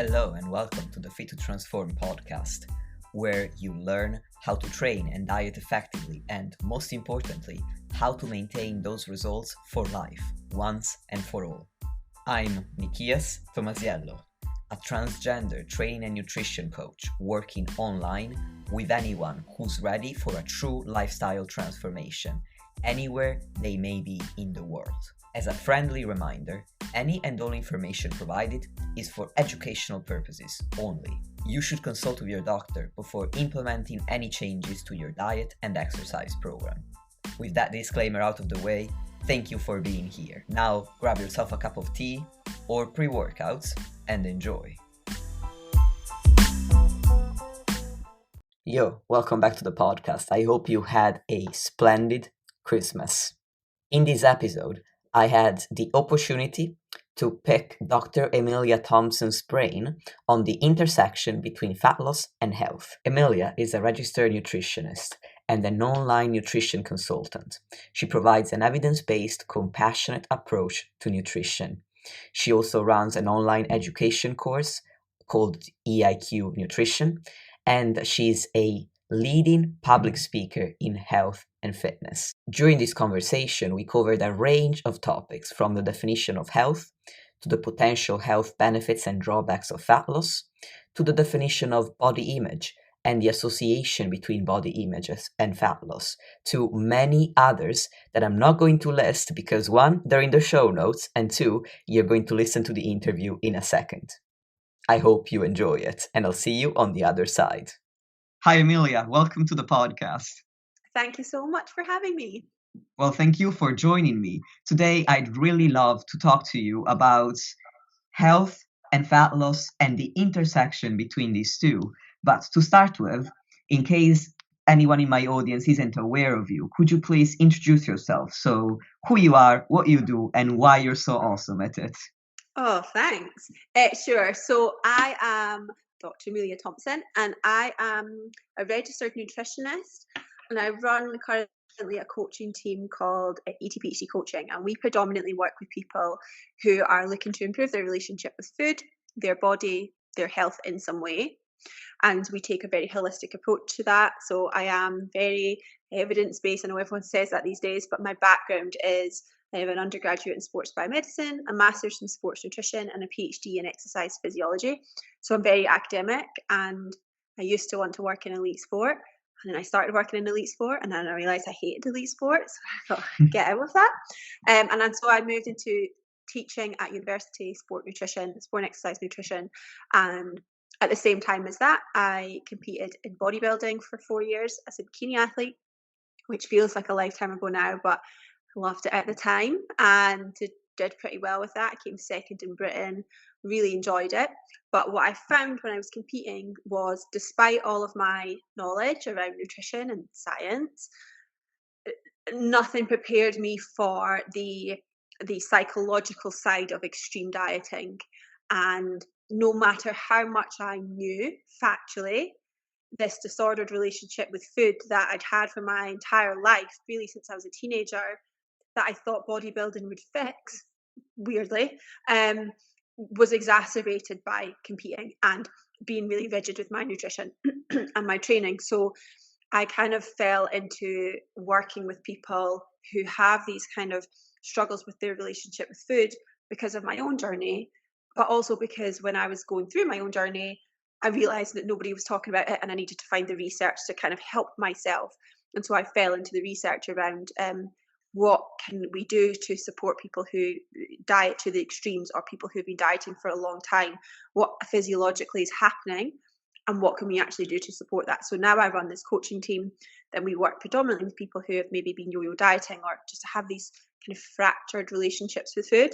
Hello and welcome to the Fit to Transform podcast, where you learn how to train and diet effectively and, most importantly, how to maintain those results for life, once and for all. I'm Nikias Tomasiello, a transgender training and nutrition coach working online with anyone who's ready for a true lifestyle transformation, anywhere they may be in the world. As a friendly reminder, any and all information provided is for educational purposes only. You should consult with your doctor before implementing any changes to your diet and exercise program. With that disclaimer out of the way, thank you for being here. Now grab yourself a cup of tea or pre-workouts and enjoy. Yo, welcome back to the podcast. I hope you had a splendid Christmas. In this episode, I had the opportunity to pick Dr. Emilia Thompson's brain on the intersection between fat loss and health. Emilia is a registered nutritionist and an online nutrition consultant. She provides an evidence-based, compassionate approach to nutrition. She also runs an online education course called EIQ Nutrition, and she's a leading public speaker in health and fitness. During this conversation, we covered a range of topics from the definition of health to the potential health benefits and drawbacks of fat loss, to the definition of body image and the association between body images and fat loss, to many others that I'm not going to list because one, they're in the show notes, and two, you're going to listen to the interview in a second. I hope you enjoy it, and I'll see you on the other side. Hi, Emilia. Welcome to the podcast. Thank you so much for having me. Well, thank you for joining me. Today, I'd really love to talk to you about health and fat loss and the intersection between these two. But to start with, in case anyone in my audience isn't aware of you, could you please introduce yourself? So who you are, what you do, and why you're so awesome at it. Oh, thanks. Sure. So I am Dr. Emilia Thompson, and I am a registered nutritionist, and I run currently a coaching team called ETPHD Coaching, and we predominantly work with people who are looking to improve their relationship with food, their body, their health in some way. And we take a very holistic approach to that. So I am very evidence-based. I know everyone says that these days, but my background is I have an undergraduate in sports biomedicine, a master's in sports nutrition, and a PhD in exercise physiology. So I'm very academic, and I used to want to work in elite sport. And then I started working in elite sport, and then I realized I hated elite sport. So I thought, get out of that. And so I moved into teaching at university, sport nutrition, sport and exercise nutrition. And at the same time as that, I competed in bodybuilding for 4 years as a bikini athlete, which feels like a lifetime ago now, but I loved it at the time and did pretty well with that. I came second in Britain, really enjoyed it. But what I found when I was competing was, despite all of my knowledge around nutrition and science, nothing prepared me for the psychological side of extreme dieting. And no matter how much I knew factually, this disordered relationship with food that I'd had for my entire life, really since I was a teenager, that I thought bodybuilding would fix, weirdly, was exacerbated by competing and being really rigid with my nutrition and my training. So I kind of fell into working with people who have these kind of struggles with their relationship with food because of my own journey, but also because when I was going through my own journey, I realized that nobody was talking about it and I needed to find the research to kind of help myself. And so I fell into the research around what can we do to support people who diet to the extremes or people who've been dieting for a long time, what physiologically is happening and what can we actually do to support that. So now I run this coaching team, then we work predominantly with people who have maybe been yo-yo dieting or just have these kind of fractured relationships with food.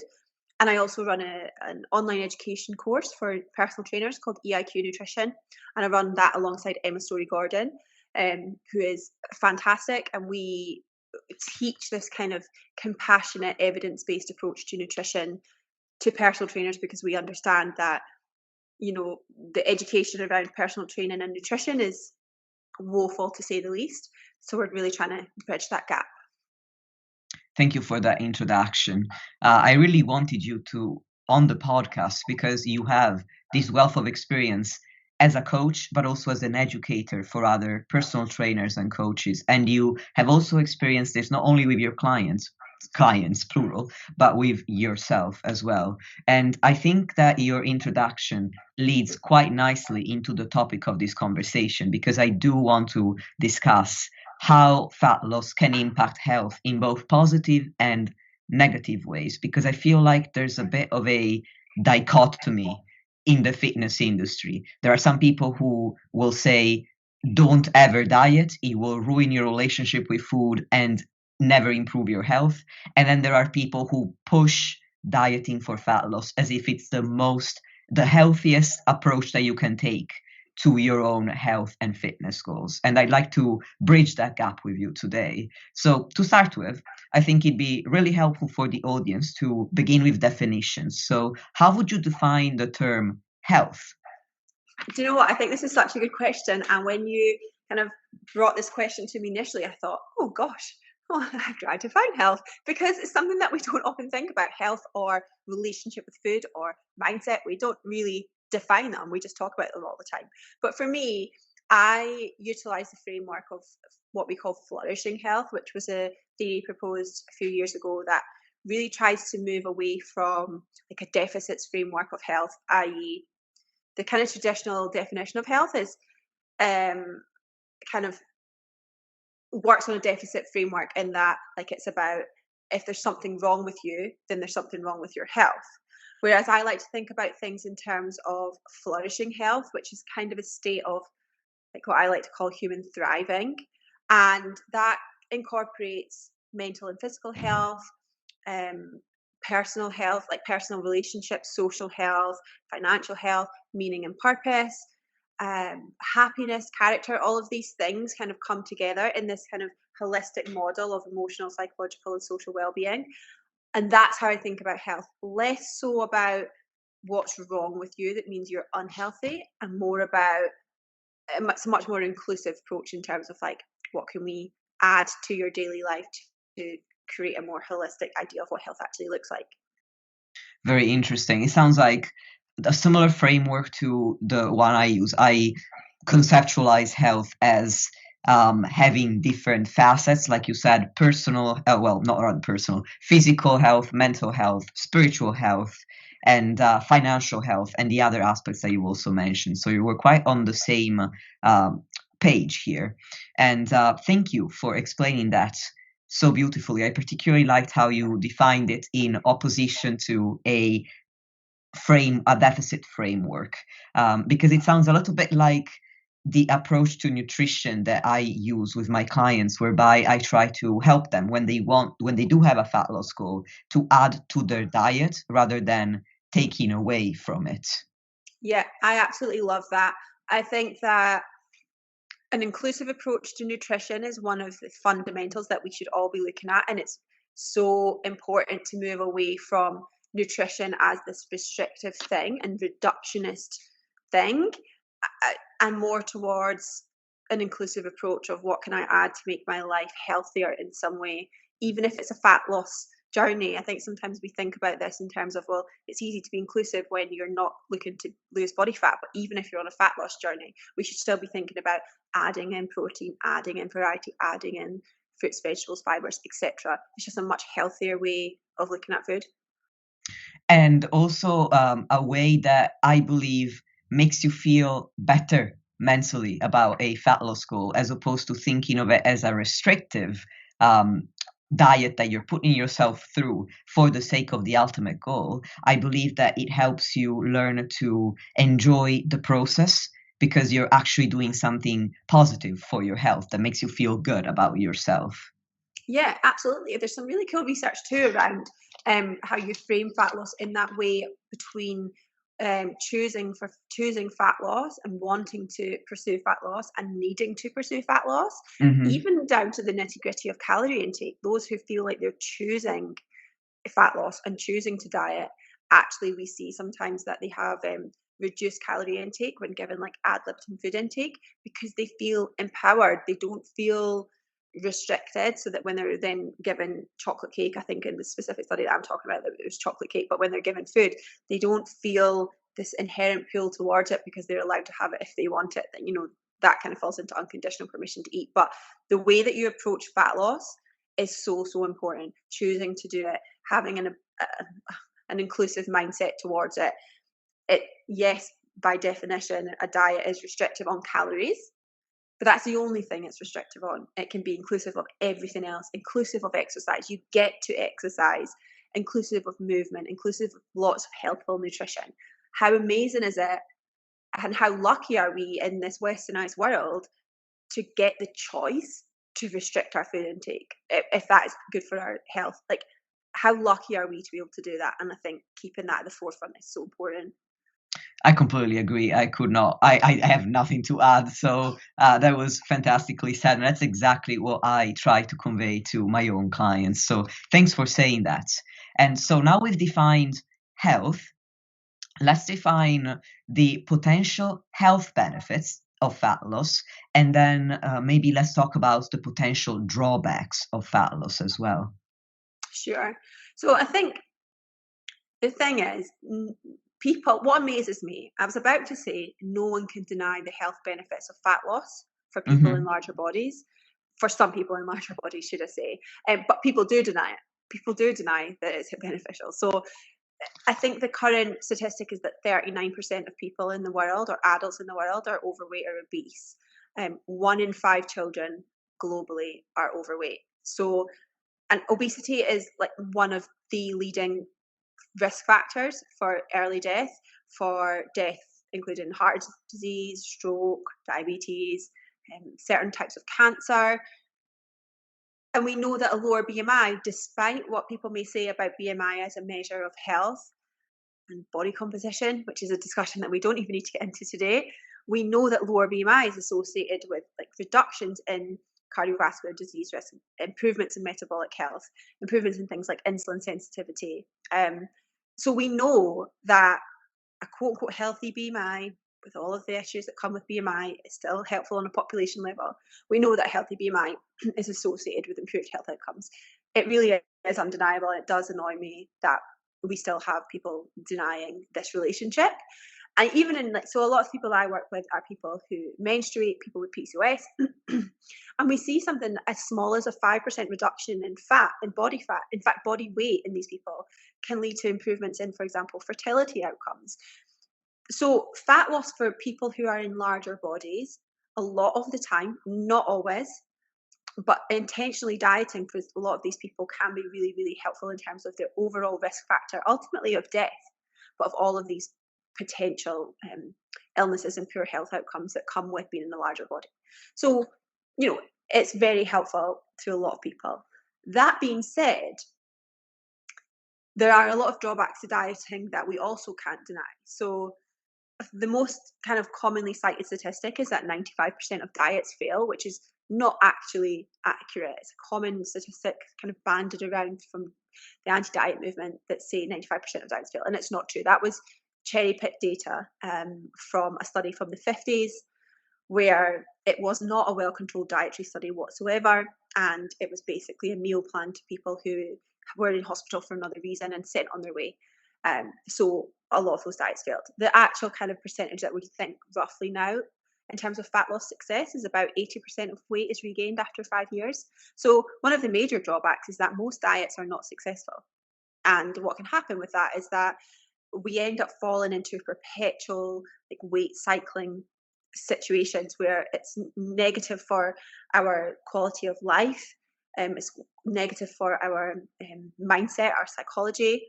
And I also run an online education course for personal trainers called EIQ Nutrition, and I run that alongside Emma Story-Gordon, who is fantastic, and we teach this kind of compassionate, evidence-based approach to nutrition to personal trainers because we understand that, you know, the education around personal training and nutrition is woeful, to say the least. So we're really trying to bridge that gap. Thank you for that introduction. I really wanted you to on the podcast because you have this wealth of experience as a coach, but also as an educator for other personal trainers and coaches. And you have also experienced this not only with your clients plural, but with yourself as well. And I think that your introduction leads quite nicely into the topic of this conversation, because I do want to discuss how fat loss can impact health in both positive and negative ways, because I feel like there's a bit of a dichotomy in the fitness industry. There are some people who will say, don't ever diet, it will ruin your relationship with food and never improve your health. And then there are people who push dieting for fat loss as if it's the healthiest approach that you can take to your own health and fitness goals. And I'd like to bridge that gap with you today. So to start with, I think it'd be really helpful for the audience to begin with definitions. So how would you define the term health? Do you know what? I think this is such a good question. And when you kind of brought this question to me initially, I thought, oh gosh, I've tried to find health, because it's something that we don't often think about, health or relationship with food or mindset. We don't really define them. We just talk about them all the time. But for me, I utilize the framework of what we call flourishing health, which was a theory proposed a few years ago that really tries to move away from like a deficits framework of health, i.e., the kind of traditional definition of health is kind of works on a deficit framework, in that like it's about, if there's something wrong with you, then there's something wrong with your health. Whereas I like to think about things in terms of flourishing health, which is kind of a state of like what I like to call human thriving. And that incorporates mental and physical health, personal health, like personal relationships, social health, financial health, meaning and purpose, happiness, character. All of these things kind of come together in this kind of holistic model of emotional, psychological, and social well-being. And that's how I think about health, less so about what's wrong with you that means you're unhealthy, and more about it's a much more inclusive approach in terms of like, what can we add to your daily life to create a more holistic idea of what health actually looks like. Very interesting. It sounds like a similar framework to the one I use. I conceptualize health as having different facets, like you said, personal, not around personal, physical health, mental health, spiritual health, and financial health, and the other aspects that you also mentioned. So you were quite on the same page here. And thank you for explaining that so beautifully. I particularly liked how you defined it in opposition to a deficit framework, because it sounds a little bit like the approach to nutrition that I use with my clients, whereby I try to help them when they do have a fat loss goal, to add to their diet rather than taking away from it. Yeah, I absolutely love that. I think that an inclusive approach to nutrition is one of the fundamentals that we should all be looking at. And it's so important to move away from nutrition as this restrictive thing and reductionist thing, and more towards an inclusive approach of what can I add to make my life healthier in some way, even if it's a fat loss journey. I think sometimes we think about this in terms of, well, it's easy to be inclusive when you're not looking to lose body fat, but even if you're on a fat loss journey, we should still be thinking about adding in protein, adding in variety, adding in fruits, vegetables, fibers, etc. It's just a much healthier way of looking at food. And also a way that I believe makes you feel better mentally about a fat loss goal, as opposed to thinking of it as a restrictive diet that you're putting yourself through for the sake of the ultimate goal. I believe that it helps you learn to enjoy the process, because you're actually doing something positive for your health that makes you feel good about yourself. Yeah, absolutely. There's some really cool research too around how you frame fat loss in that way, between choosing fat loss and wanting to pursue fat loss and needing to pursue fat loss, Mm-hmm. even down to the nitty gritty of calorie intake. Those who feel like they're choosing fat loss and choosing to diet, actually we see sometimes that they have reduced calorie intake when given like ad libitum food intake, because they feel empowered. They don't feel restricted, so that when they're then given chocolate cake, I think in the specific study that I'm talking about, that it was chocolate cake, but when they're given food, they don't feel this inherent pull towards it because they're allowed to have it if they want it, then, that kind of falls into unconditional permission to eat. But the way that you approach fat loss is so, so important. Choosing to do it, having an inclusive mindset towards it. Yes, by definition, a diet is restrictive on calories, but that's the only thing it's restrictive on. It can be inclusive of everything else, inclusive of exercise. You get to exercise, inclusive of movement, inclusive of lots of healthful nutrition. How amazing is it? And how lucky are we in this westernized world to get the choice to restrict our food intake if that is good for our health? Like, how lucky are we to be able to do that? And I think keeping that at the forefront is so important. I completely agree. I have nothing to add. So that was fantastically said. And that's exactly what I try to convey to my own clients. So thanks for saying that. And so now we've defined health. Let's define the potential health benefits of fat loss. And then maybe let's talk about the potential drawbacks of fat loss as well. Sure. So I think the thing is, what amazes me, I was about to say, no one can deny the health benefits of fat loss for people in larger bodies. For some people in larger bodies, should I say. But people do deny it. People do deny that it's beneficial. So I think the current statistic is that 39% of people in the world, or adults in the world, are overweight or obese. 1 in 5 children globally are overweight. So, and obesity is like one of the leading risk factors for early death, including heart disease, stroke, diabetes, certain types of cancer. And we know that a lower BMI, despite what people may say about BMI as a measure of health and body composition, which is a discussion that we don't even need to get into today, we know that lower BMI is associated with like reductions in cardiovascular disease risk, improvements in metabolic health, improvements in things like insulin sensitivity. So we know that a quote unquote healthy BMI, with all of the issues that come with BMI, is still helpful on a population level. We know that healthy BMI is associated with improved health outcomes. It really is undeniable. It does annoy me that we still have people denying this relationship. And even in so a lot of people I work with are people who menstruate, people with PCOS, and we see something as small as a 5% reduction in fat, in body fat, in fact, body weight in these people can lead to improvements in, for example, fertility outcomes. So fat loss for people who are in larger bodies, a lot of the time, not always, but intentionally dieting for a lot of these people can be really, really helpful in terms of their overall risk factor, ultimately of death, but of all of these potential illnesses and poor health outcomes that come with being in a larger body. So, it's very helpful to a lot of people. That being said, there are a lot of drawbacks to dieting that we also can't deny. So the most kind of commonly cited statistic is that 95% of diets fail, which is not actually accurate. It's a common statistic kind of banded around from the anti-diet movement that say 95% of diets fail, and it's not true. That was cherry-picked data from a study from the 50s, where it was not a well-controlled dietary study whatsoever, and it was basically a meal plan to people who were in hospital for another reason and sent on their way. So a lot of those diets failed. The actual kind of percentage that we think roughly now in terms of fat loss success is about 80% of weight is regained after 5 years. So one of the major drawbacks is that most diets are not successful. And what can happen with that is that we end up falling into perpetual like weight cycling situations where it's negative for our quality of life, it's negative for our mindset, our psychology.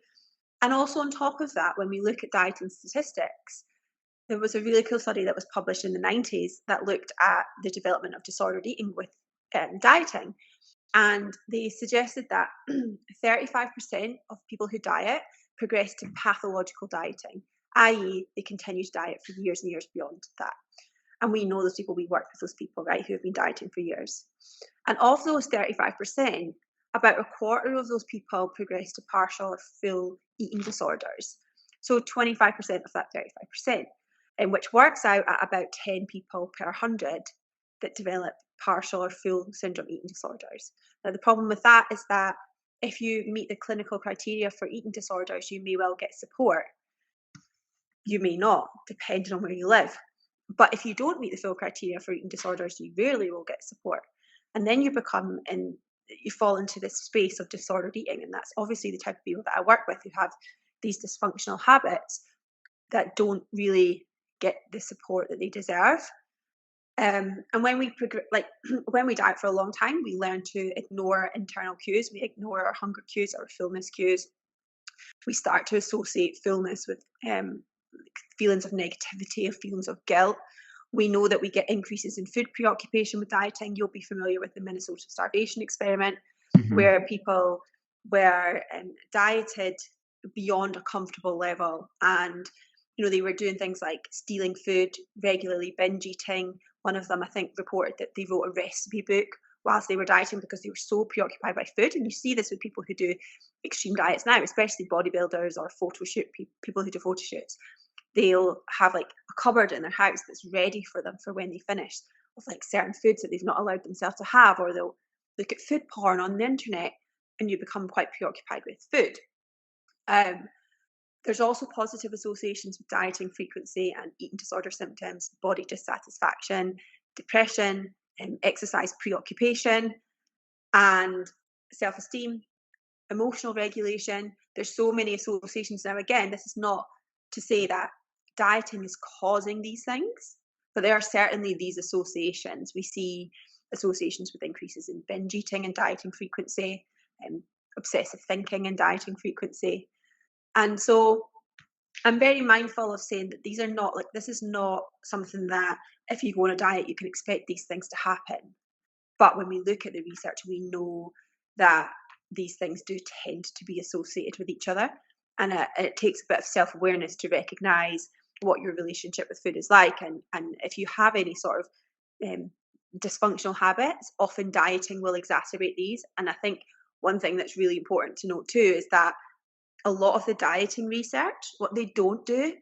And also on top of that, when we look at dieting statistics, there was a really cool study that was published in the 90s that looked at the development of disordered eating with dieting. And they suggested that 35% of people who diet progress to pathological dieting, i.e. they continue to diet for years and years beyond that. And we know those people, we work with those people, right, who have been dieting for years. And of those 35%, about a quarter of those people progress to partial or full eating disorders. So 25% of that 35%, and which works out at about 10 people per 100 that develop partial or full syndrome eating disorders. Now, the problem with that is that if you meet the clinical criteria for eating disorders, you may well get support. you may not, depending on where you live. But if you don't meet the full criteria for eating disorders, you rarely will get support. And then you fall into this space of disordered eating. And that's obviously the type of people that I work with who have these dysfunctional habits that don't really get the support that they deserve. And when we when we diet for a long time, we learn to ignore internal cues. We ignore our hunger cues, our fullness cues. We start to associate fullness with feelings of negativity, or feelings of guilt. We know that we get increases in food preoccupation with dieting. You'll be familiar with the Minnesota starvation experiment, where people were dieted beyond a comfortable level, and they were doing things like stealing food, regularly binge eating. One of them, I think, reported that they wrote a recipe book whilst they were dieting because they were so preoccupied by food. And you see this with people who do extreme diets now, especially bodybuilders or people who do photo shoots. They'll have like a cupboard in their house that's ready for them for when they finish, of like certain foods that they've not allowed themselves to have, or they'll look at food porn on the internet, and you become quite preoccupied with food. There's also positive associations with dieting frequency and eating disorder symptoms, body dissatisfaction, depression, exercise preoccupation, and self-esteem, emotional regulation. There's so many associations. Now, again, this is not to say that dieting is causing these things, but there are certainly these associations. We see associations with increases in binge eating and dieting frequency, obsessive thinking and dieting frequency. And so I'm very mindful of saying that this is not something that if you go on a diet, you can expect these things to happen. But when we look at the research, we know that these things do tend to be associated with each other. And it takes a bit of self-awareness to recognize what your relationship with food is like. And if you have any sort of dysfunctional habits, often dieting will exacerbate these. And I think one thing that's really important to note too is that a lot of the dieting research, what they don't do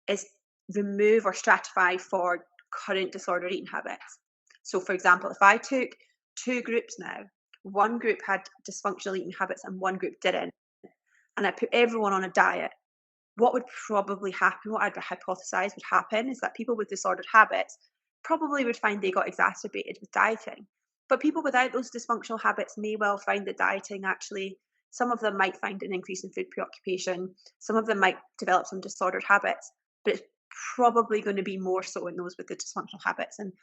is remove or stratify for current disordered eating habits. So, for example, if I took two groups now, one group had dysfunctional eating habits and one group didn't, and I put everyone on a diet, what would probably happen, what I'd hypothesize would happen, is that people with disordered habits probably would find they got exacerbated with dieting. But people without those dysfunctional habits may well find that dieting actually, some of them might find an increase in food preoccupation, some of them might develop some disordered habits, but it's probably going to be more so in those with the dysfunctional habits. And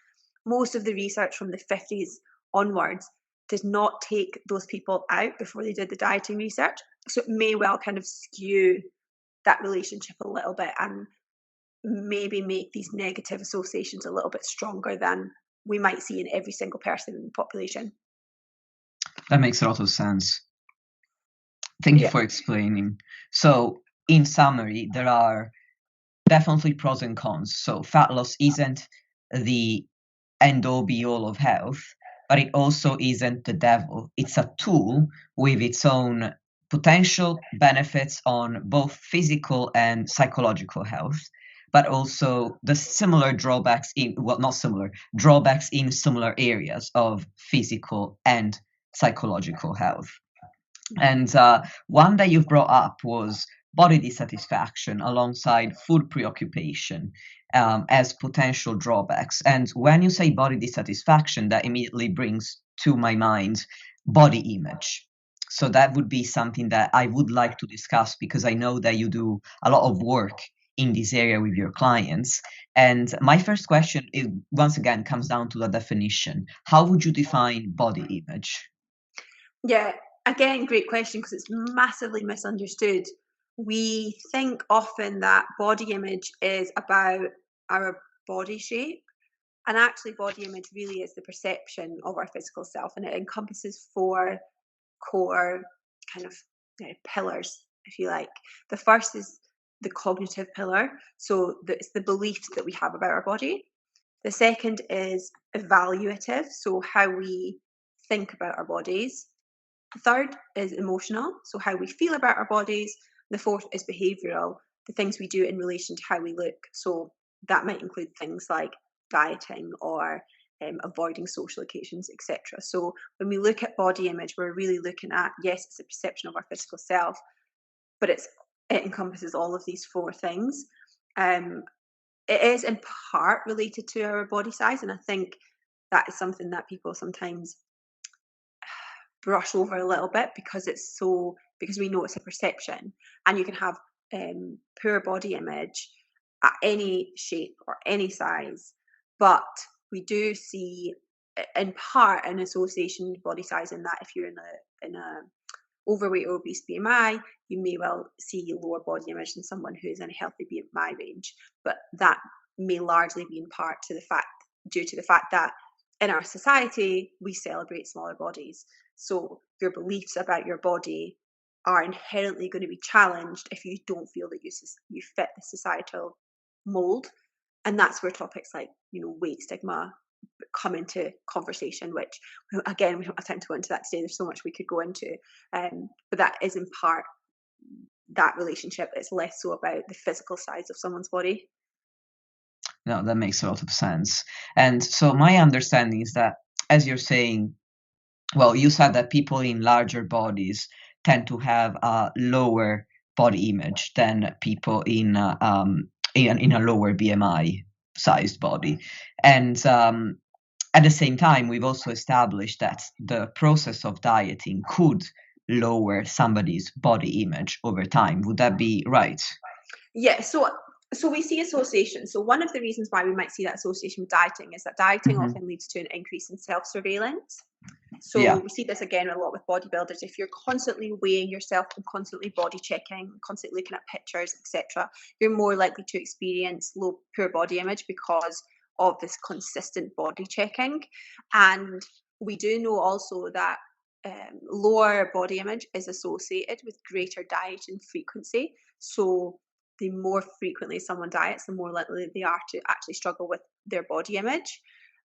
most of the research from the 50s onwards did not take those people out before they did the dieting research. So it may well kind of skew that relationship a little bit and maybe make these negative associations a little bit stronger than we might see in every single person in the population. That makes a lot of sense. Thank you for explaining. So, in summary, there are definitely pros and cons. So, fat loss isn't the end-all be-all of health, but it also isn't the devil. It's a tool with its own potential benefits on both physical and psychological health, but also the similar drawbacks drawbacks in similar areas of physical and psychological health. And one that you've brought up was body dissatisfaction alongside food preoccupation as potential drawbacks. And when you say body dissatisfaction, that immediately brings to my mind body image. So that would be something that I would like to discuss because I know that you do a lot of work in this area with your clients. And my first question is, once again, comes down to the definition. How would you define body image? Yeah, again, great question because it's massively misunderstood. We think often that body image is about our body shape, and actually body image really is the perception of our physical self, and it encompasses four core kind of pillars, if you like. The first is the cognitive pillar, so it's the beliefs that we have about our body. The second is evaluative, so how we think about our bodies. The third is emotional, so how we feel about our bodies. The fourth is behavioural, the things we do in relation to how we look. So that might include things like dieting or avoiding social occasions, etc. So when we look at body image, we're really looking at, yes, it's a perception of our physical self, but it encompasses all of these four things. It is in part related to our body size, and I think that is something that people sometimes brush over a little bit because we know it's a perception, and you can have poor body image at any shape or any size, but we do see in part an association with body size in that if you're in a overweight or obese BMI, you may well see lower body image than someone who's in a healthy BMI range, but that may largely be in part due to the fact that in our society we celebrate smaller bodies. So your beliefs about your body are inherently going to be challenged if you don't feel that you fit the societal mold, and that's where topics like weight stigma come into conversation, which again we don't have time to go into that today. There's so much we could go into, but that is in part that relationship. It's less so about the physical size of someone's body. No, that makes a lot of sense. And so my understanding is that, as you're saying, well, you said that people in larger bodies tend to have a lower body image than people in a lower BMI sized body. And at the same time, we've also established that the process of dieting could lower somebody's body image over time. Would that be right? Yeah, so we see association. So one of the reasons why we might see that association with dieting is that dieting often leads to an increase in self-surveillance. So Yeah. we see this again a lot with bodybuilders. If you're constantly weighing yourself and constantly body checking, constantly looking at pictures, etc., you're more likely to experience poor body image because of this consistent body checking. And we do know also that lower body image is associated with greater dieting frequency. So the more frequently someone diets, the more likely they are to actually struggle with their body image.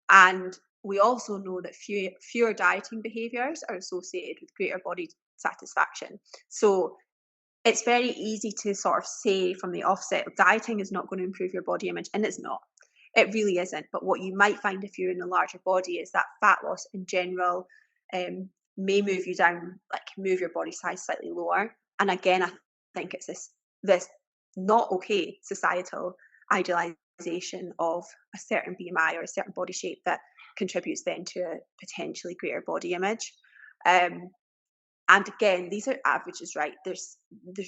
And we also know that fewer dieting behaviors are associated with greater body satisfaction. So it's very easy to sort of say from the offset, dieting is not going to improve your body image, and it's not. It really isn't. But what you might find if you're in a larger body is that fat loss in general may move you down, like move your body size slightly lower. And again, I think it's this not okay societal idealization of a certain BMI or a certain body shape that contributes then to a potentially greater body image. And again, these are averages, right? There's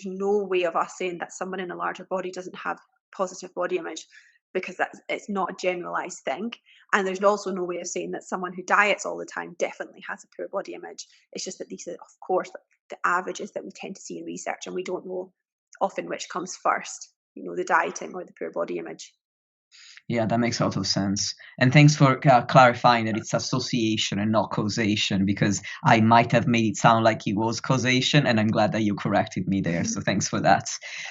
no way of us saying that someone in a larger body doesn't have positive body image, because it's not a generalized thing. And there's also no way of saying that someone who diets all the time definitely has a poor body image. It's just that these are, of course, the averages that we tend to see in research, and we don't know often which comes first, the dieting or the poor body image. Yeah, that makes a lot of sense. And thanks for clarifying that it's association and not causation, because I might have made it sound like it was causation, and I'm glad that you corrected me there. So thanks for that.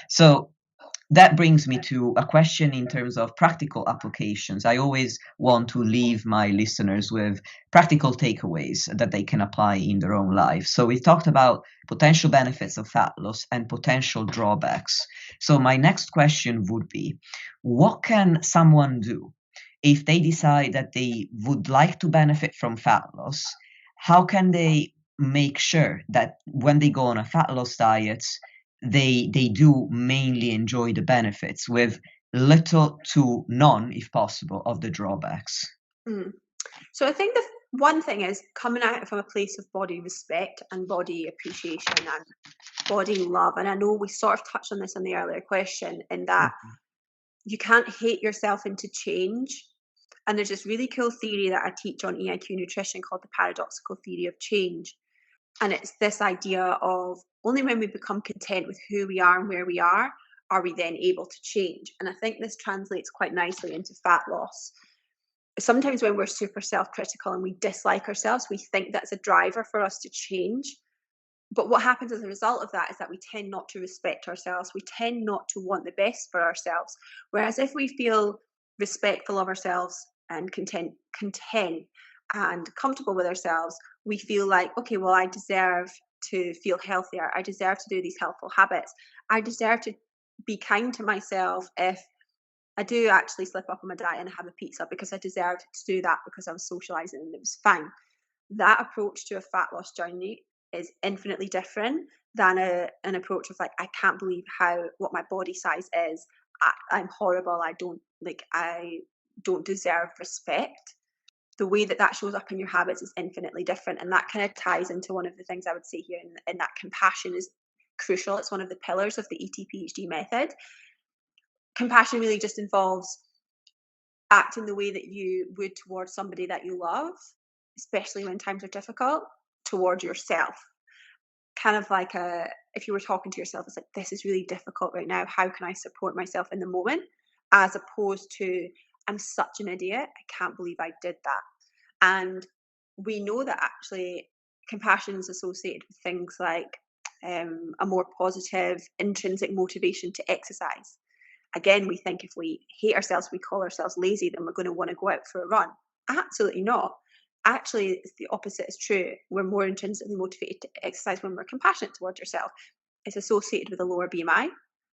So that brings me to a question in terms of practical applications. I always want to leave my listeners with practical takeaways that they can apply in their own life. So we talked about potential benefits of fat loss and potential drawbacks. So my next question would be, what can someone do if they decide that they would like to benefit from fat loss? How can they make sure that when they go on a fat loss diet, they do mainly enjoy the benefits with little to none, if possible, of the drawbacks? So I think the one thing is coming out from a place of body respect and body appreciation and body love. And I know we sort of touched on this in the earlier question, in that you can't hate yourself into change. And there's this really cool theory that I teach on EIQ Nutrition called the paradoxical theory of change. And it's this idea of only when we become content with who we are and where we are we then able to change. And I think this translates quite nicely into fat loss. Sometimes when we're super self-critical and we dislike ourselves, we think that's a driver for us to change. But what happens as a result of that is that we tend not to respect ourselves. We tend not to want the best for ourselves. Whereas if we feel respectful of ourselves and content and comfortable with ourselves, we feel like, okay, well, I deserve to feel healthier. I deserve to do these healthful habits. I deserve to be kind to myself if I do actually slip up on my diet and have a pizza, because I deserved to do that because I was socializing and it was fine. That approach to a fat loss journey is infinitely different than an approach of like, I can't believe what my body size is. I'm horrible, I don't deserve respect. The way that shows up in your habits is infinitely different, and that kind of ties into one of the things I would say here, and that compassion is crucial. It's one of the pillars of the ET-PhD method. Compassion really just involves acting the way that you would towards somebody that you love, especially when times are difficult, towards yourself. Kind of like if you were talking to yourself, it's like, this is really difficult right now. How can I support myself in the moment? As opposed to, I'm such an idiot. I can't believe I did that. And we know that actually compassion is associated with things like a more positive intrinsic motivation to exercise. Again, we think if we hate ourselves, we call ourselves lazy, then we're going to want to go out for a run. Absolutely not. Actually, it's the opposite is true. We're more intrinsically motivated to exercise when we're compassionate towards yourself. It's associated with a lower BMI.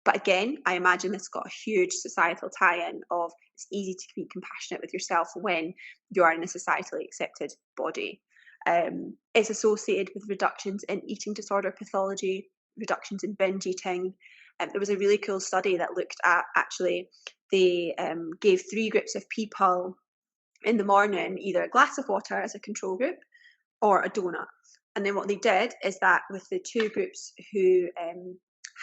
But again, I imagine this got a huge societal tie-in of it's easy to be compassionate with yourself when you are in a societally accepted body. It's associated with reductions in eating disorder pathology, reductions in binge eating. There was a really cool study that looked at, actually, they gave 3 groups of people in the morning either a glass of water as a control group or a donut. And then what they did is that with the 2 groups who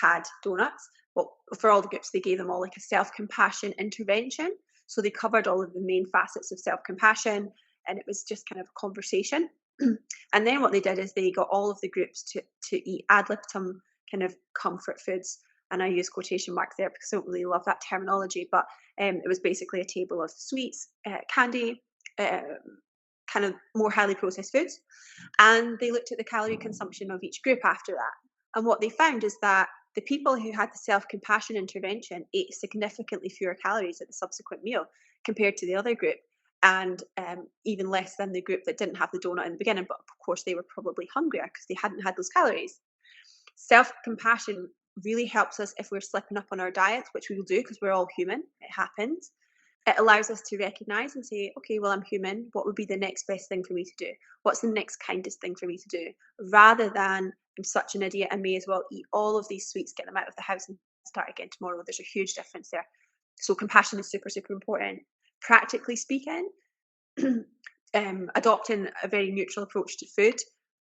had donuts, well, for all the groups, they gave them all like a self-compassion intervention. So they covered all of the main facets of self-compassion, and it was just kind of a conversation. And then what they did is they got all of the groups to eat ad libitum kind of comfort foods. And I use quotation marks there because I don't really love that terminology, but it was basically a table of sweets, candy, kind of more highly processed foods. And they looked at the calorie consumption of each group after that. And what they found is that the people who had the self-compassion intervention ate significantly fewer calories at the subsequent meal compared to the other group, and even less than the group that didn't have the donut in the beginning. But of course, they were probably hungrier because they hadn't had those calories. Self-compassion really helps us if we're slipping up on our diets, which we will do because we're all human. It happens. It allows us to recognize and say, okay, well, I'm human. What would be the next best thing for me to do? What's the next kindest thing for me to do? Rather than, I'm such an idiot, I may as well eat all of these sweets, get them out of the house and start again tomorrow. There's a huge difference there. So compassion is super, super important. Practically speaking, adopting a very neutral approach to food.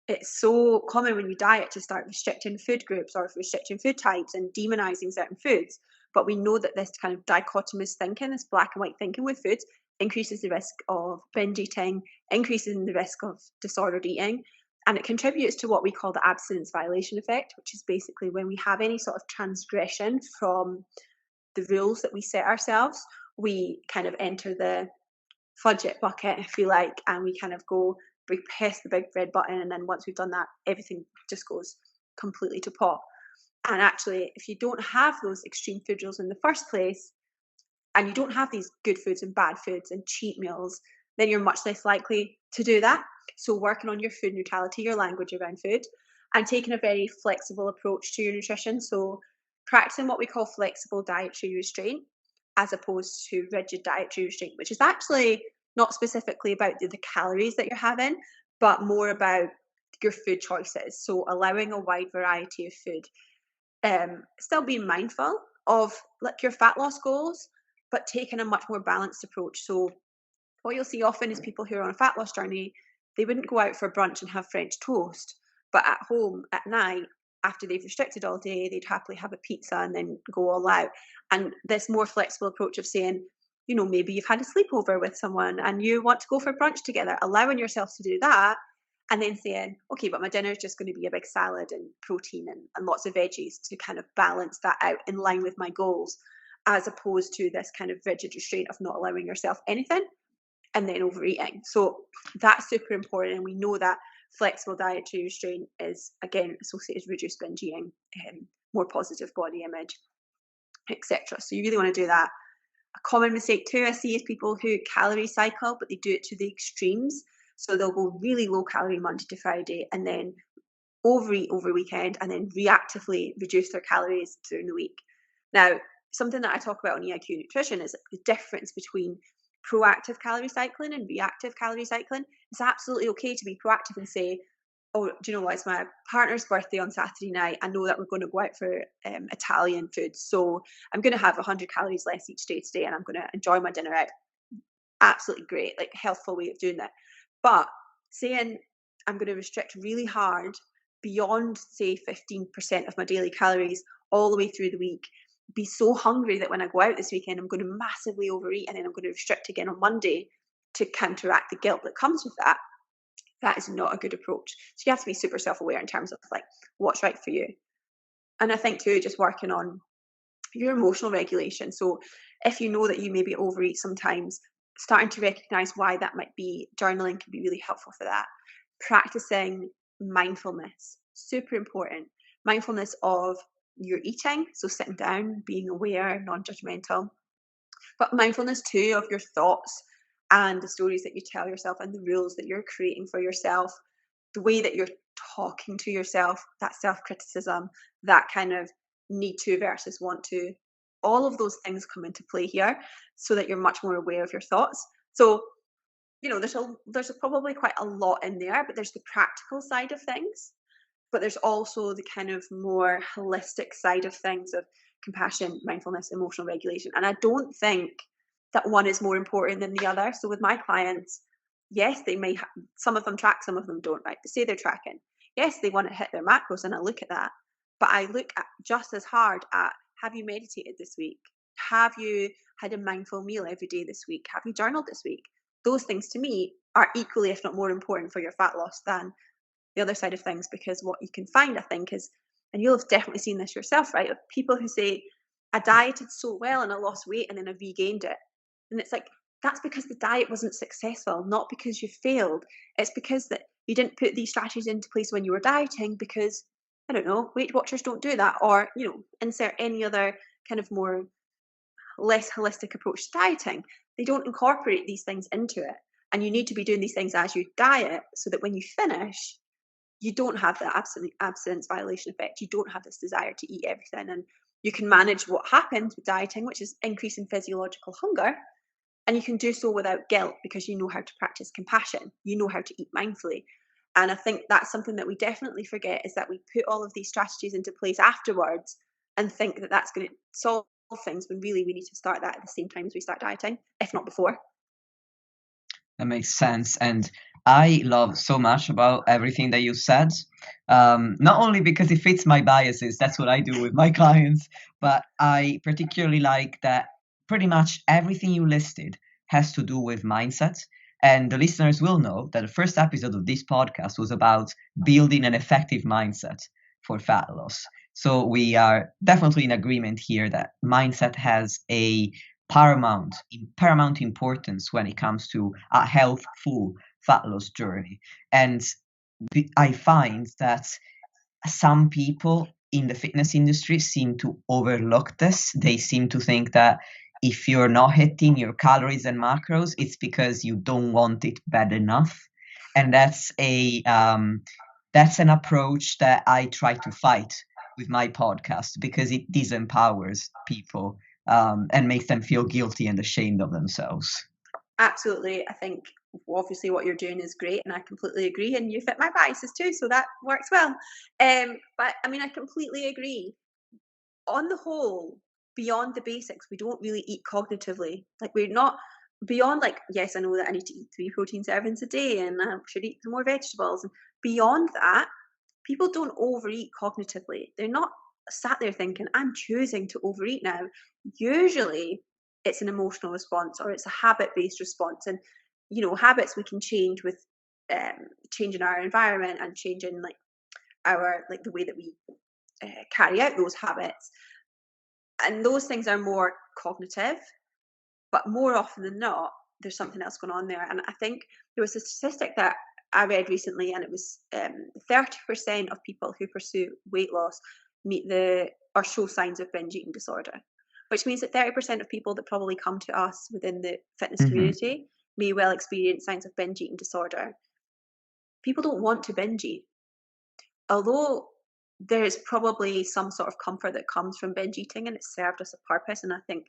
It's so common when you diet to start restricting food groups or restricting food types and demonizing certain foods. But we know that this kind of dichotomous thinking, this black and white thinking with foods, increases the risk of binge eating, increases the risk of disordered eating, and it contributes to what we call the abstinence violation effect, which is basically when we have any sort of transgression from the rules that we set ourselves, we kind of enter the fudge it bucket, if you like, and we kind of go, we press the big red button, and then once we've done that, everything just goes completely to pot. And actually, if you don't have those extreme food rules in the first place, and you don't have these good foods and bad foods and cheat meals, then you're much less likely to do that. So working on your food neutrality, your language around food, and taking a very flexible approach to your nutrition. So practicing what we call flexible dietary restraint, as opposed to rigid dietary restraint, which is actually not specifically about the calories that you're having, but more about your food choices. So allowing a wide variety of food. Still being mindful of like your fat loss goals, but taking a much more balanced approach. So what you'll see often is people who are on a fat loss journey, they wouldn't go out for brunch and have French toast, but at home at night, after they've restricted all day, they'd happily have a pizza and then go all out. And this more flexible approach of saying, you know, maybe you've had a sleepover with someone and you want to go for brunch together, allowing yourself to do that, and then saying, okay, but my dinner is just going to be a big salad and protein and lots of veggies to kind of balance that out in line with my goals, as opposed to this kind of rigid restraint of not allowing yourself anything and then overeating. So that's super important. And we know that flexible dietary restraint is, again, associated with reduced binge eating, more positive body image, etc. So you really want to do that. A common mistake too I see is people who calorie cycle, but they do it to the extremes. So they'll go really low calorie Monday to Friday and then overeat over weekend and then reactively reduce their calories during the week. Now, something that I talk about on EIQ Nutrition is the difference between proactive calorie cycling and reactive calorie cycling. It's absolutely okay to be proactive and say, oh, do you know what? It's my partner's birthday on Saturday night. I know that we're going to go out for Italian food. So I'm going to have 100 calories less each day today, and I'm going to enjoy my dinner out. Absolutely great, like healthful way of doing that. But saying I'm going to restrict really hard beyond, say, 15% of my daily calories all the way through the week, be so hungry that when I go out this weekend, I'm going to massively overeat, and then I'm going to restrict again on Monday to counteract the guilt that comes with that. That is not a good approach. So you have to be super self-aware in terms of like what's right for you. And I think too, just working on your emotional regulation. So if you know that you maybe overeat sometimes, starting to recognize why that might be, journaling can be really helpful for that. Practicing mindfulness, super important. Mindfulness of your eating, so sitting down, being aware, non-judgmental, but mindfulness too of your thoughts and the stories that you tell yourself and the rules that you're creating for yourself, the way that you're talking to yourself, that self-criticism, that kind of need to versus want to. All of those things come into play here so that you're much more aware of your thoughts. So, you know, there's probably quite a lot in there, but there's the practical side of things, but there's also the kind of more holistic side of things of compassion, mindfulness, emotional regulation. And I don't think that one is more important than the other. So with my clients, yes, they may some of them track, some of them don't, right? They say they're tracking. Yes, they want to hit their macros, and I look at that. But I look at just as hard at, have you meditated this week? Have you had a mindful meal every day this week? Have you journaled this week? Those things to me are equally, if not more important for your fat loss than the other side of things, because what you can find, I think, is, and you'll have definitely seen this yourself, right, of people who say, I dieted so well and I lost weight and then I regained it. And it's like, that's because the diet wasn't successful, not because you failed. It's because that you didn't put these strategies into place when you were dieting because, I don't know, Weight Watchers don't do that, or, you know, insert any other kind of more less holistic approach to dieting. They don't incorporate these things into it. And you need to be doing these things as you diet so that when you finish, you don't have the abstinence violation effect. You don't have this desire to eat everything. And you can manage what happens with dieting, which is increasing physiological hunger. And you can do so without guilt because you know how to practice compassion. You know how to eat mindfully. And I think that's something that we definitely forget, is that we put all of these strategies into place afterwards and think that that's going to solve things, when really we need to start that at the same time as we start dieting, if not before. That makes sense. And I love so much about everything that you said. Not only because it fits my biases, that's what I do with my clients, but I particularly like that pretty much everything you listed has to do with mindset. And the listeners will know that the first episode of this podcast was about building an effective mindset for fat loss. So we are definitely in agreement here that mindset has a paramount importance when it comes to a healthful fat loss journey. And I find that some people in the fitness industry seem to overlook this. They seem to think that if you're not hitting your calories and macros, it's because you don't want it bad enough. And that's an approach that I try to fight with my podcast, because it disempowers people and makes them feel guilty and ashamed of themselves. Absolutely. I think obviously what you're doing is great, and I completely agree, and you fit my biases too, so that works well. But I mean, I completely agree. On the whole, beyond the basics, we don't really eat cognitively. Like, we're not beyond, like, yes, I know that I need to eat 3 protein servings a day and I should eat some more vegetables. And beyond that, people don't overeat cognitively. They're not sat there thinking, I'm choosing to overeat now. Usually it's an emotional response, or it's a habit-based response. And, you know, habits we can change with changing our environment and changing like our, like the way that we carry out those habits. And those things are more cognitive, but more often than not, there's something else going on there. And I think there was a statistic that I read recently, and it was 30% of people who pursue weight loss or show signs of binge eating disorder, which means that 30% of people that probably come to us within the fitness community may well experience signs of binge eating disorder. People don't want to binge eat, although there is probably some sort of comfort that comes from binge eating, and it's served us a purpose. And I think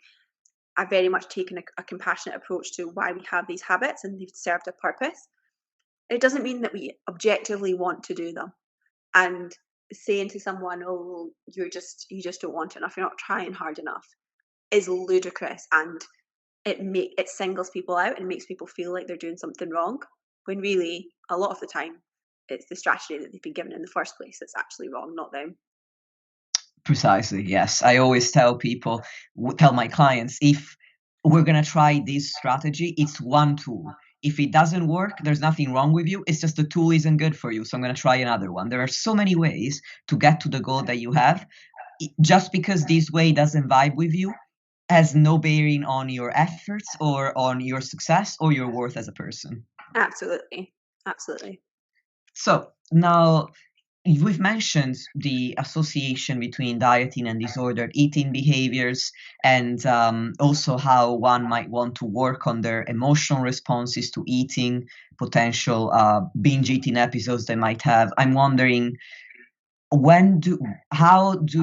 I've very much taken a compassionate approach to why we have these habits, and they've served a purpose. It doesn't mean that we objectively want to do them. And saying to someone, "Oh, you just don't want it enough. You're not trying hard enough," is ludicrous, and it singles people out and makes people feel like they're doing something wrong, when really a lot of the time it's the strategy that they've been given in the first place that's actually wrong, not them. Precisely, yes. I always tell my clients, if we're going to try this strategy, it's one tool. If it doesn't work, there's nothing wrong with you. It's just the tool isn't good for you. So I'm going to try another one. There are so many ways to get to the goal that you have. Just because this way doesn't vibe with you has no bearing on your efforts or on your success or your worth as a person. Absolutely. Absolutely. So now, we've mentioned the association between dieting and disordered eating behaviors, and also how one might want to work on their emotional responses to eating, potential binge eating episodes they might have. I'm wondering, where do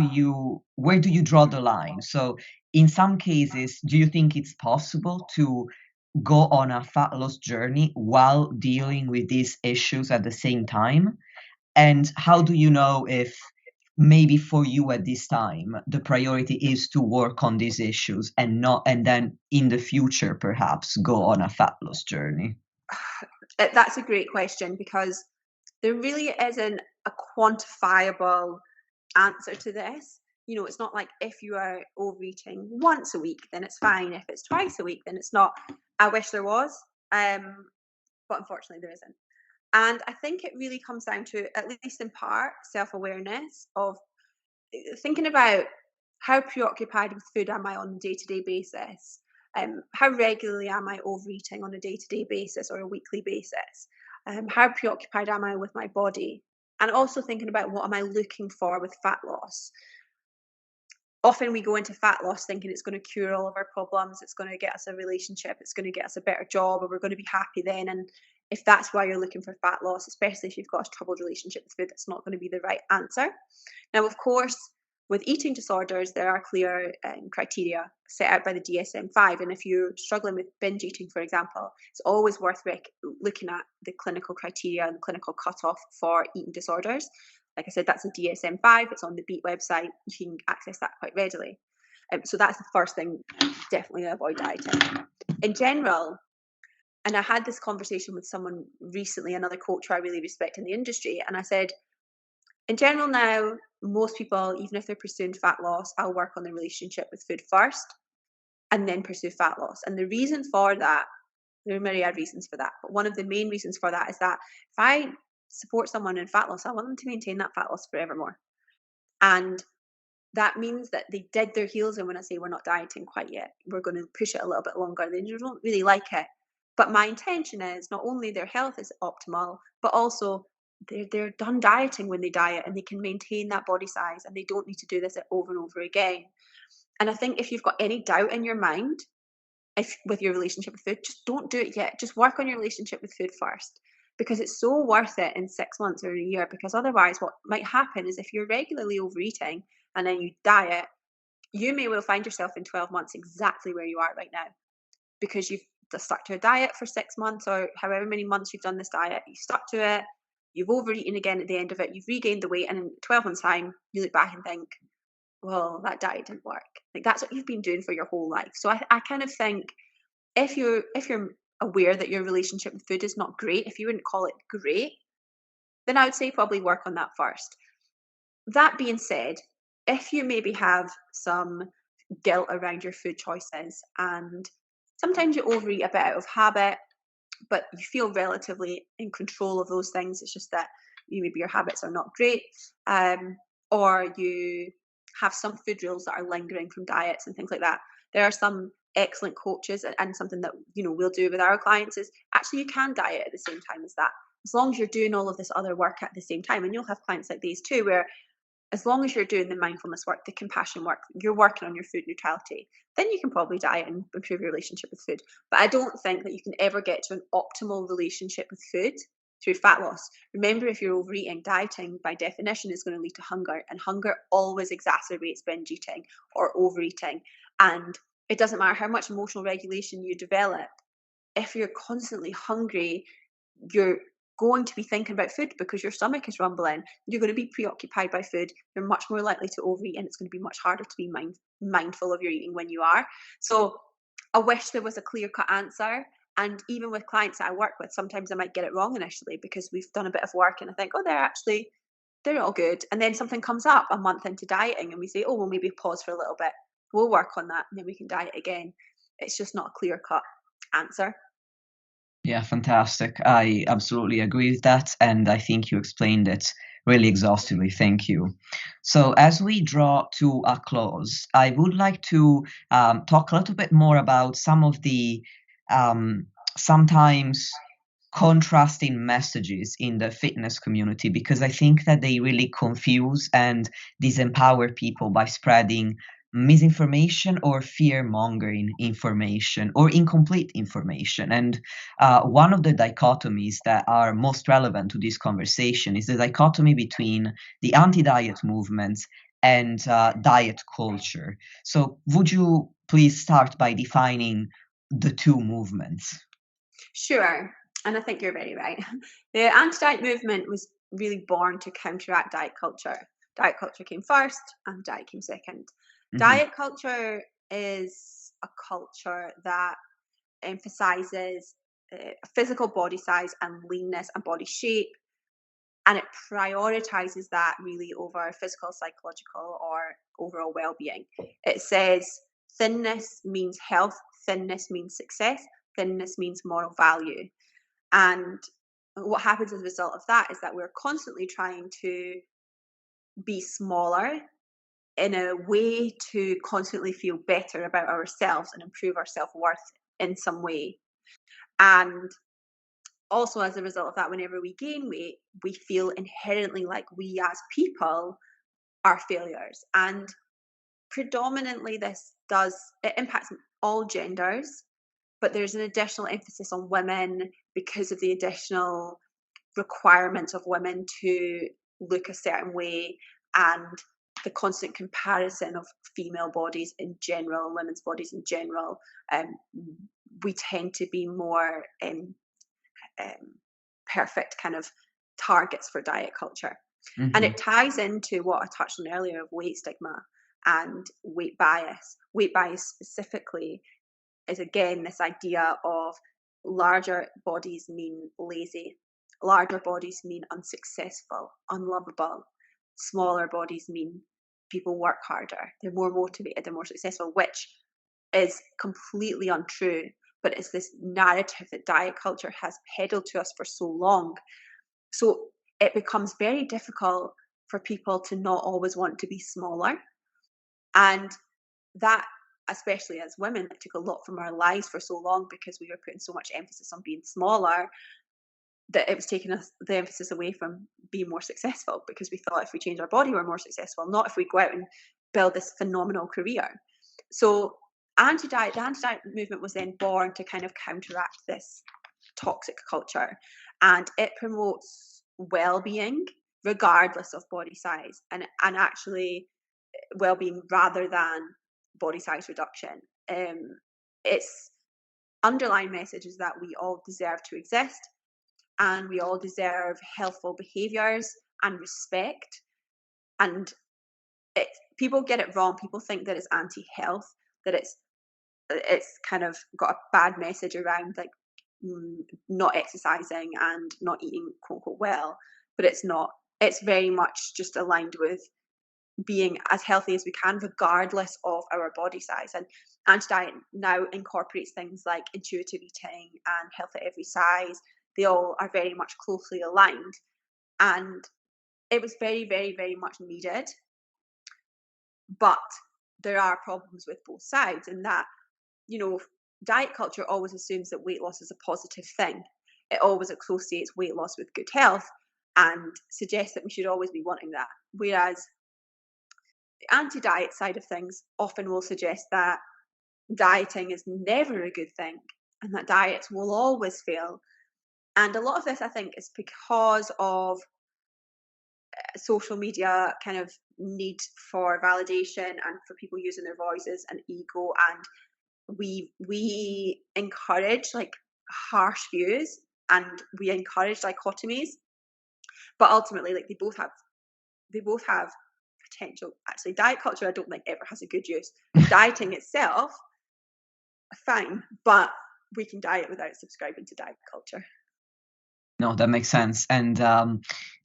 you draw the line? So in some cases, do you think it's possible to go on a fat loss journey while dealing with these issues at the same time? And how do you know if maybe for you at this time the priority is to work on these issues and then in the future perhaps go on a fat loss journey? That's a great question, because there really isn't a quantifiable answer to this. It's not like if you are overeating once a week, then it's fine. If it's twice a week, then it's not. I wish there was, but unfortunately there isn't. And I think it really comes down to, at least in part, self-awareness of thinking about how preoccupied with food am I on a day-to-day basis. How regularly am I overeating on a day-to-day basis or a weekly basis? How preoccupied am I with my body? And also thinking about, what am I looking for with fat loss? Often we go into fat loss thinking it's going to cure all of our problems, it's going to get us a relationship, it's going to get us a better job, or we're going to be happy then. And if that's why you're looking for fat loss, especially if you've got a troubled relationship with food, that's not going to be the right answer. Now, of course, with eating disorders, there are clear criteria set out by the DSM-5. And if you're struggling with binge eating, for example, it's always worth looking at the clinical criteria and the clinical cutoff for eating disorders. Like I said, that's a DSM-5. It's on the BEAT website. You can access that quite readily. So that's the first thing, definitely avoid dieting. In general, and I had this conversation with someone recently, another coach who I really respect in the industry, and I said, in general now, most people, even if they're pursuing fat loss, I'll work on their relationship with food first and then pursue fat loss. And the reason for that, there are myriad reasons for that, but one of the main reasons for that is that if I support someone in fat loss, I want them to maintain that fat loss forevermore. And that means that they dig their heels in when I say we're not dieting quite yet. We're going to push it a little bit longer. They don't really like it. But my intention is not only their health is optimal, but also they're done dieting when they diet and they can maintain that body size and they don't need to do this over and over again. And I think if you've got any doubt in your mind, with your relationship with food, just don't do it yet. Just work on your relationship with food first, because it's so worth it in 6 months or a year. Because otherwise what might happen is, if you're regularly overeating and then you diet, you may well find yourself in 12 months exactly where you are right now, because you've stuck to a diet for 6 months or however many months you've done this diet, you stuck to it, you've overeaten again at the end of it, you've regained the weight, and in 12 months time you look back and think, well, that diet didn't work. Like, that's what you've been doing for your whole life. So I kind of think, if you're aware that your relationship with food is not great, if you wouldn't call it great, then I would say probably work on that first. That being said, if you maybe have some guilt around your food choices, and sometimes you overeat a bit out of habit, but you feel relatively in control of those things, it's just that maybe your habits are not great, or you have some food rules that are lingering from diets and things like that, there are some excellent coaches, and something that we'll do with our clients is, actually, you can diet at the same time as that, as long as you're doing all of this other work at the same time. And you'll have clients like these too, where as long as you're doing the mindfulness work, the compassion work, you're working on your food neutrality, then you can probably diet and improve your relationship with food. But I don't think that you can ever get to an optimal relationship with food through fat loss. Remember, if you're overeating, dieting by definition is going to lead to hunger, and hunger always exacerbates binge eating or overeating. And it doesn't matter how much emotional regulation you develop, if you're constantly hungry, you're going to be thinking about food because your stomach is rumbling. You're going to be preoccupied by food. You're much more likely to overeat, and it's going to be much harder to be mindful of your eating when you are. So I wish there was a clear-cut answer. And even with clients that I work with, sometimes I might get it wrong initially because we've done a bit of work and I think, oh, they're all good. And then something comes up a month into dieting and we say, oh, well, maybe pause for a little bit. We'll work on that and then we can diet again. It's just not a clear-cut answer. Yeah, fantastic. I absolutely agree with that. And I think you explained it really exhaustively. Thank you. So as we draw to a close, I would like to talk a little bit more about some of the sometimes contrasting messages in the fitness community, because I think that they really confuse and disempower people by spreading misinformation or fear-mongering information or incomplete information. And one of the dichotomies that are most relevant to this conversation is the dichotomy between the anti-diet movement and diet culture. So would you please start by defining the two movements? Sure. And I think you're very right. The anti-diet movement was really born to counteract diet culture. Diet culture came first and diet came second. Diet culture is a culture that emphasizes physical body size and leanness and body shape, and it prioritizes that really over physical, psychological, or overall well-being. It says thinness means health, thinness means success, thinness means moral value. And what happens as a result of that is that we're constantly trying to be smaller in a way to constantly feel better about ourselves and improve our self-worth in some way. And also as a result of that, whenever we gain weight, we feel inherently like we as people are failures. And predominantly it impacts all genders, but there's an additional emphasis on women because of the additional requirements of women to look a certain way and the constant comparison of female bodies in general and women's bodies in general. We tend to be more perfect kind of targets for diet culture. And it ties into what I touched on earlier of weight stigma and weight bias. Weight bias specifically is again this idea of larger bodies mean lazy, larger bodies mean unsuccessful, unlovable, smaller bodies mean people work harder, they're more motivated, they're more successful, which is completely untrue. But it's this narrative that diet culture has peddled to us for so long. So it becomes very difficult for people to not always want to be smaller. And that, especially as women, it took a lot from our lives for so long because we were putting so much emphasis on being smaller that it was taking us the emphasis away from being more successful, because we thought if we change our body, we're more successful, not if we go out and build this phenomenal career. So the anti-diet movement was then born to kind of counteract this toxic culture, and it promotes well-being regardless of body size, and actually well-being rather than body size reduction. Its underlying message is that we all deserve to exist and we all deserve healthful behaviors and respect. And people get it wrong. People think that it's anti-health, that it's kind of got a bad message around like not exercising and not eating quote unquote well, but it's not. It's very much just aligned with being as healthy as we can regardless of our body size. And anti-diet now incorporates things like intuitive eating and health at every size. They all are very much closely aligned, and it was very, very, very much needed. But there are problems with both sides, in that, you know, diet culture always assumes that weight loss is a positive thing. It always associates weight loss with good health and suggests that we should always be wanting that. Whereas the anti-diet side of things often will suggest that dieting is never a good thing and that diets will always fail. And a lot of this, I think, is because of social media kind of need for validation and for people using their voices and ego, and we encourage like harsh views and we encourage dichotomies, but ultimately, like, they both have potential. Actually, diet culture I don't think ever has a good use. Dieting itself, fine, but we can diet without subscribing to diet culture. No, that makes sense. And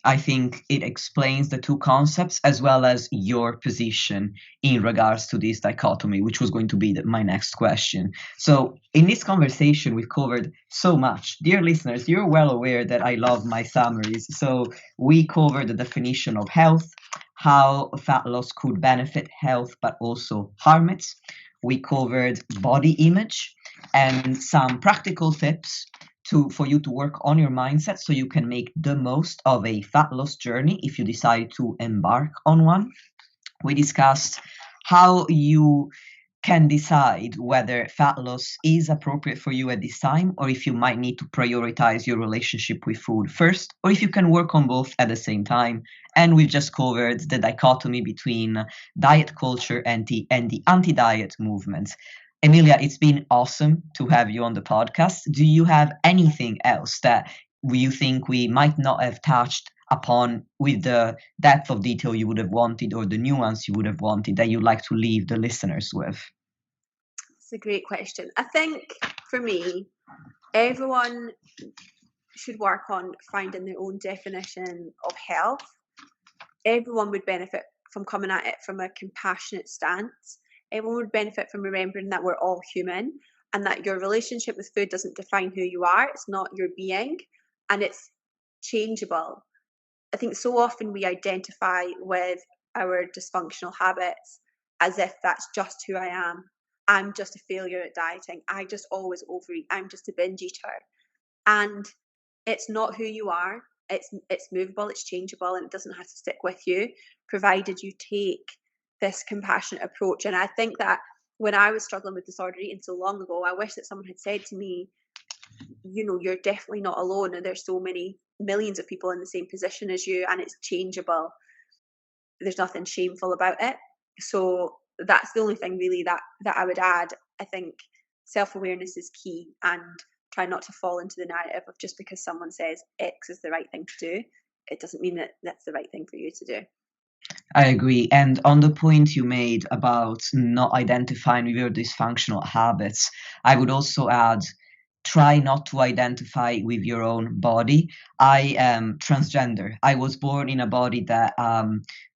I think it explains the two concepts as well as your position in regards to this dichotomy, which was going to be my next question. So in this conversation, we've covered so much. Dear listeners, you're well aware that I love my summaries. So we covered the definition of health, how fat loss could benefit health but also harm it. We covered body image and some practical tips for you to work on your mindset so you can make the most of a fat loss journey if you decide to embark on one. We discussed how you can decide whether fat loss is appropriate for you at this time, or if you might need to prioritize your relationship with food first, or if you can work on both at the same time. And we've just covered the dichotomy between diet culture and the anti-diet movement. Emilia, it's been awesome to have you on the podcast. Do you have anything else that you think we might not have touched upon with the depth of detail you would have wanted, or the nuance you would have wanted, that you'd like to leave the listeners with? It's a great question. I think for me, everyone should work on finding their own definition of health. Everyone would benefit from coming at it from a compassionate stance. Everyone would benefit from remembering that we're all human and that your relationship with food doesn't define who you are. It's not your being, and it's changeable. I think so often we identify with our dysfunctional habits as if that's just who I am. I'm just a failure at dieting. I just always overeat. I'm just a binge eater. And it's not who you are. It's movable, it's changeable, and it doesn't have to stick with you, provided you take this compassionate approach. And I think that when I was struggling with disordered eating so long ago, I wish that someone had said to me, you're definitely not alone, and there's so many millions of people in the same position as you, and it's changeable. There's nothing shameful about it. So that's the only thing really that I would add. I think self-awareness is key, and try not to fall into the narrative of just because someone says X is the right thing to do, it doesn't mean that that's the right thing for you to do. I agree. And on the point you made about not identifying with your dysfunctional habits, I would also add, try not to identify with your own body. I am transgender. I was born in a body that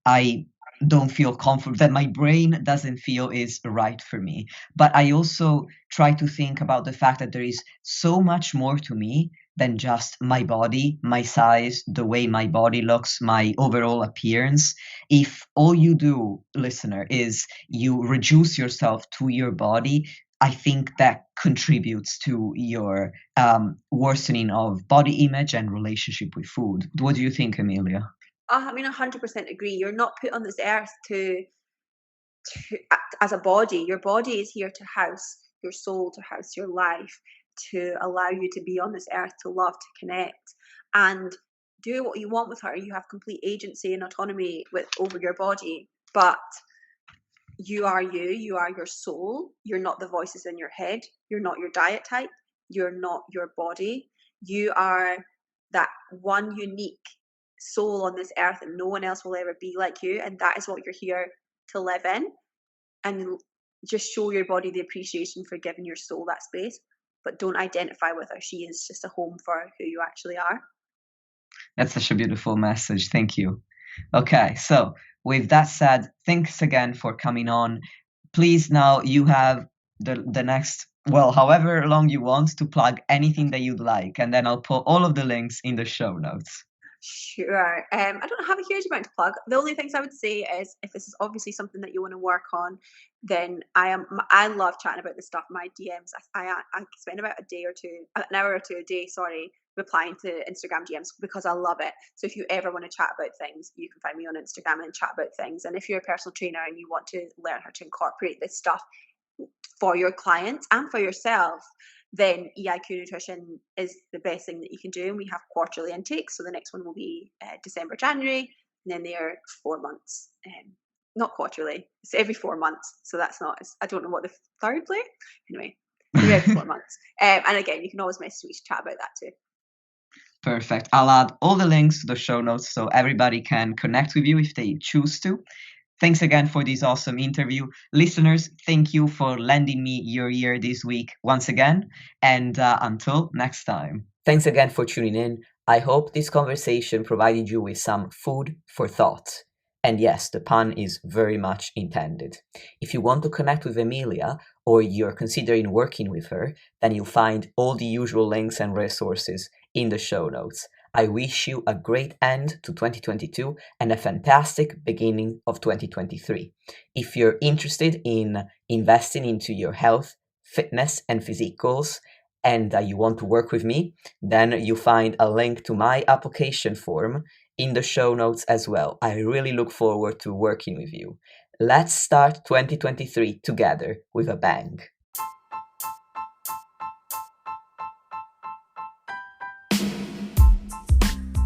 I don't feel comfortable, that my brain doesn't feel is right for me. But I also try to think about the fact that there is so much more to me than just my body, my size, the way my body looks, my overall appearance. If all you do, listener, is you reduce yourself to your body, I think that contributes to your worsening of body image and relationship with food. What do you think, Emilia? I mean, 100% agree. You're not put on this earth to as a body. Your body is here to house your soul, to house your life, to allow you to be on this earth, to love, to connect, and do what you want with her. You have complete agency and autonomy over your body, but you are you. You are your soul. You're not the voices in your head. You're not your diet type. You're not your body. You are that one unique soul on this earth, and no one else will ever be like you. And that is what you're here to live in. And just show your body the appreciation for giving your soul that space, but don't identify with her. She is just a home for who you actually are. That's such a beautiful message. Thank you. Okay, so with that said, thanks again for coming on. Please, now you have the next, well, however long you want to plug anything that you'd like, and then I'll put all of the links in the show notes. Sure. I don't have a huge amount to plug. The only things I would say is, if this is obviously something that you want to work on, then I love chatting about this stuff. My DMs, I spend about an hour or two a day, replying to Instagram DMs, because I love it. So if you ever want to chat about things, you can find me on Instagram and chat about things. And if you're a personal trainer and you want to learn how to incorporate this stuff for your clients and for yourself, then EIQ Nutrition is the best thing that you can do. And we have quarterly intakes. So the next one will be December, January, and then they're 4 months. Not quarterly, it's every 4 months. So that's not, I don't know what the third play. Anyway, every 4 months. And again, you can always message me to chat about that too. Perfect. I'll add all the links to the show notes so everybody can connect with you if they choose to. Thanks again for this awesome interview. Listeners, thank you for lending me your ear this week once again. And until next time. Thanks again for tuning in. I hope this conversation provided you with some food for thought. And yes, the pun is very much intended. If you want to connect with Emilia or you're considering working with her, then you'll find all the usual links and resources in the show notes. I wish you a great end to 2022 and a fantastic beginning of 2023. If you're interested in investing into your health, fitness, and physique goals, and you want to work with me, then you find a link to my application form in the show notes as well. I really look forward to working with you. Let's start 2023 together with a bang.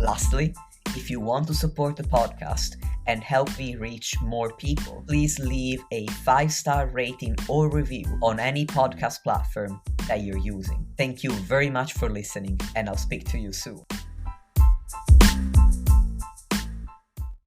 Lastly, if you want to support the podcast and help me reach more people, please leave a 5-star rating or review on any podcast platform that you're using. Thank you very much for listening, and I'll speak to you soon.